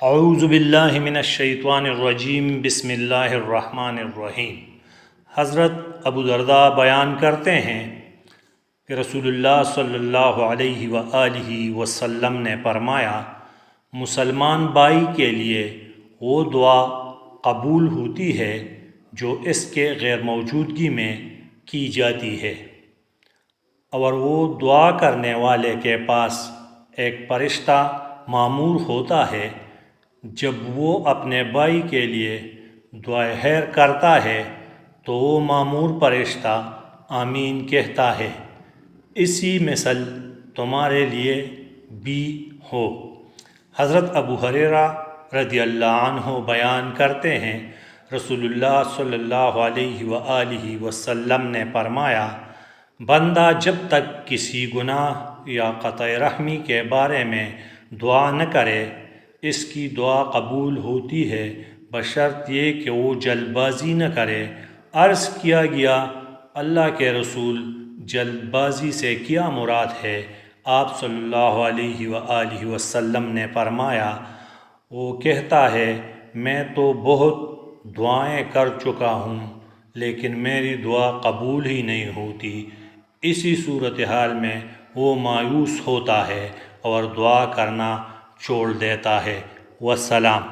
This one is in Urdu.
اعوذ باللہ من الشیطان الرجیم بسم اللہ الرحمن الرحیم۔ حضرت ابو درداء بیان کرتے ہیں کہ رسول اللہ صلی اللہ علیہ وآلہ وسلم نے فرمایا، مسلمان بھائی کے لیے وہ دعا قبول ہوتی ہے جو اس کے غیر موجودگی میں کی جاتی ہے، اور وہ دعا کرنے والے کے پاس ایک فرشتہ مامور ہوتا ہے۔ جب وہ اپنے بھائی کے لیے دعائے خیر کرتا ہے تو وہ مامور فرشتہ آمین کہتا ہے۔ اسی مثل تمہارے لیے بھی ہو۔ حضرت ابو ہریرہ رضی اللہ عنہ بیان کرتے ہیں، رسول اللہ صلی اللہ علیہ وآلہ وسلم نے فرمایا، بندہ جب تک کسی گناہ یا قطع رحمی کے بارے میں دعا نہ کرے، اس کی دعا قبول ہوتی ہے بشرط یہ کہ وہ جلد بازی نہ کرے۔ عرض کیا گیا، اللہ کے رسول، جلد بازی سے کیا مراد ہے؟ آپ صلی اللہ علیہ وآلہ وسلم نے فرمایا، وہ کہتا ہے، میں تو بہت دعائیں کر چکا ہوں لیکن میری دعا قبول ہی نہیں ہوتی۔ اسی صورتحال میں وہ مایوس ہوتا ہے اور دعا کرنا چھوڑ دیتا ہے۔ والسلام۔